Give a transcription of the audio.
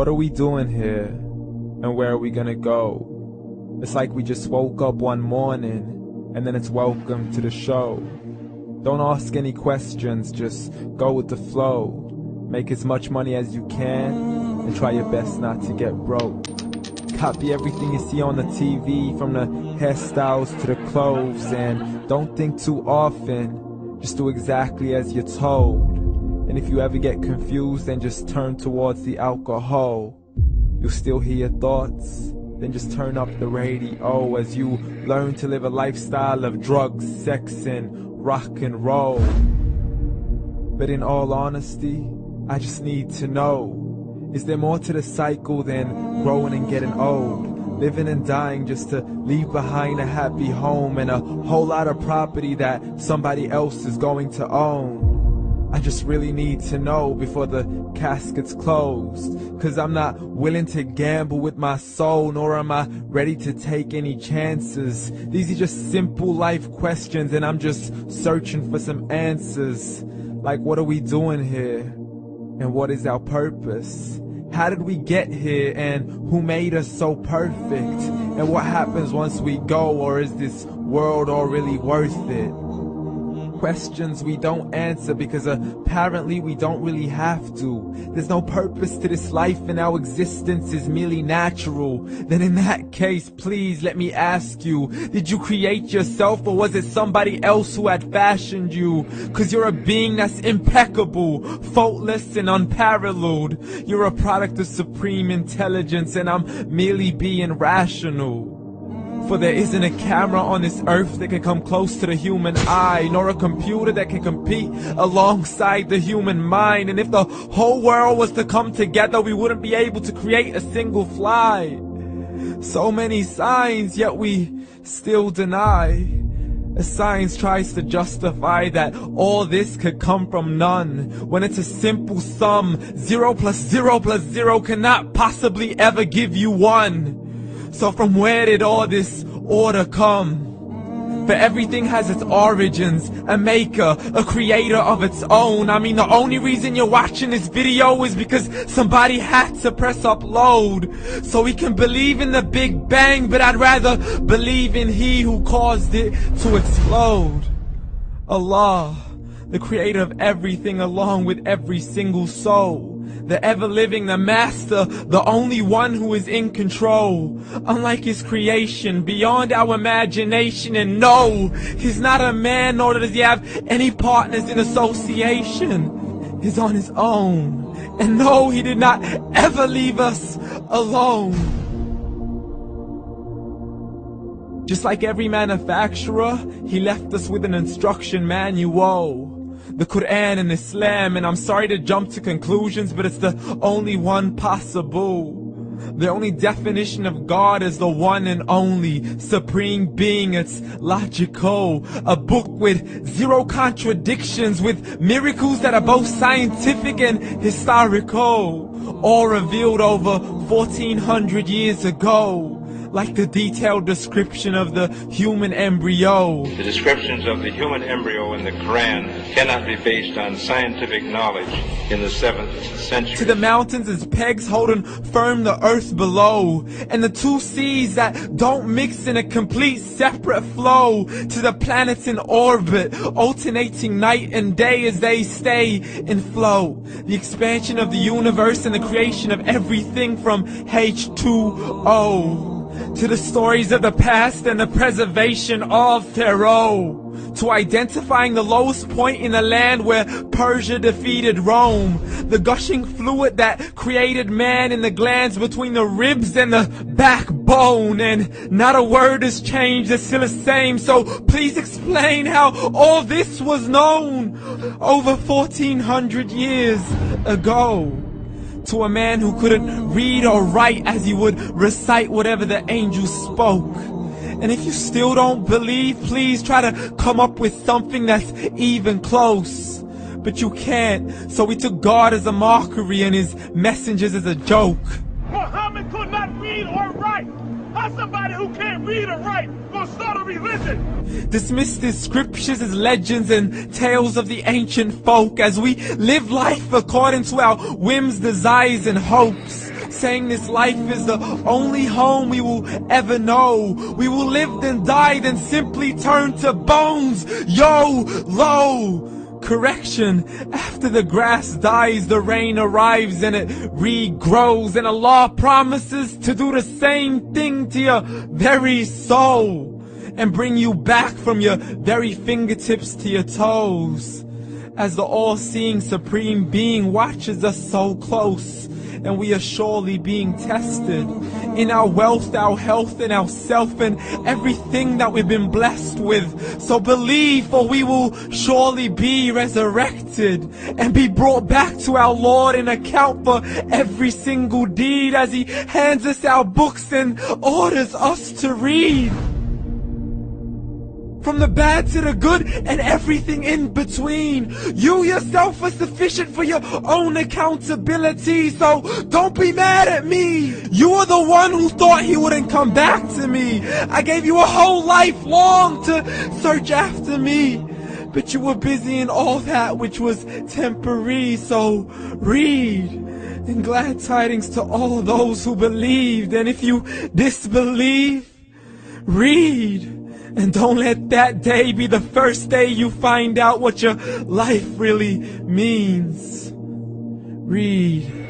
What are we doing here? And where are we gonna go? It's like we just woke up one morning, and then it's welcome to the show. Don't ask any questions, just go with the flow. Make as much money as you can, and try your best not to get broke. Copy everything you see on the TV, from the hairstyles to the clothes, and don't think too often, just do exactly as you're told. And if you ever get confused, then just turn towards the alcohol. You'll still hear your thoughts, then just turn up the radio as you learn to live a lifestyle of drugs, sex, and rock and roll. But in all honesty, I just need to know, is there more to the cycle than growing and getting old? Living and dying just to leave behind a happy home and a whole lot of property that somebody else is going to own. I just really need to know before the casket's closed, 'cause I'm not willing to gamble with my soul, nor am I ready to take any chances. These are just simple life questions, and I'm just searching for some answers. Like, what are we doing here? And what is our purpose? How did we get here, and who made us so perfect? And what happens once we go, or is this world all really worth it? Questions we don't answer because apparently we don't really have to. There's no purpose to this life and our existence is merely natural. Then in that case, please let me ask you, did you create yourself, or was it somebody else who had fashioned you? 'Cause you're a being that's impeccable, faultless and unparalleled. You're a product of supreme intelligence, and I'm merely being rational. For there isn't a camera on this earth that can come close to the human eye, nor a computer that can compete alongside the human mind. And if the whole world was to come together, we wouldn't be able to create a single fly. So many signs, yet we still deny. As science tries to justify that all this could come from none, when it's a simple sum. 0 plus 0 plus 0 cannot possibly ever give you 1. So from where did all this order come? For everything has its origins, a maker, a creator of its own. I mean, the only reason you're watching this video is because somebody had to press upload. So we can believe in the Big Bang, but I'd rather believe in He who caused it to explode. Allah, the creator of everything, along with every single soul. The ever-living, the master, the only one who is in control. Unlike his creation, beyond our imagination. And no, he's not a man, nor does he have any partners in association. He's on his own. And no, he did not ever leave us alone. Just like every manufacturer, he left us with an instruction manual. The Quran and Islam, and I'm sorry to jump to conclusions, but it's the only one possible. The only definition of God is the one and only supreme being. It's logical, a book with 0 contradictions, with miracles that are both scientific and historical, all revealed over 1400 years ago. Like the detailed description of the human embryo. The descriptions of the human embryo in the Quran cannot be based on scientific knowledge in the 7th century. To the mountains as pegs holding firm the earth below, and the 2 seas that don't mix in a complete separate flow. To the planets in orbit, alternating night and day as they stay in flow. The expansion of the universe and the creation of everything from H2O. To the stories of the past and the preservation of Pharaoh. To identifying the lowest point in the land where Persia defeated Rome. The gushing fluid that created man in the glands between the ribs and the backbone. And not a word has changed, it's still the same. So please explain how all this was known over 1400 years ago. To a man who couldn't read or write, as he would recite whatever the angels spoke. And if you still don't believe, please try to come up with something that's even close. But you can't, so we took God as a mockery and his messengers as a joke. Muhammad could not read or write. How somebody who can't read or write gonna start a religion? Dismissed his scriptures as legends and tales of the ancient folk, as we live life according to our whims, desires and hopes. saying this life is the only home we will ever know. We will live then die, then simply turn to bones. YOLO! Correction, after the grass dies, the rain arrives and it regrows, and Allah promises to do the same thing to your very soul and bring you back from your very fingertips to your toes, as the all-seeing supreme being watches us so close, and we are surely being tested in our wealth, our health, and our self, and everything that we've been blessed with. So believe, for we will surely be resurrected and be brought back to our Lord and account for every single deed, as He hands us our books and orders us to read. From the bad to the good and everything in between. You yourself are sufficient for your own accountability, so don't be mad at me. You are the one who thought He wouldn't come back to me. I gave you a whole life long to search after me, but you were busy in all that which was temporary. So read, and glad tidings to all those who believed. And if you disbelieve, read. And don't let that day be the first day you find out what your life really means. Read.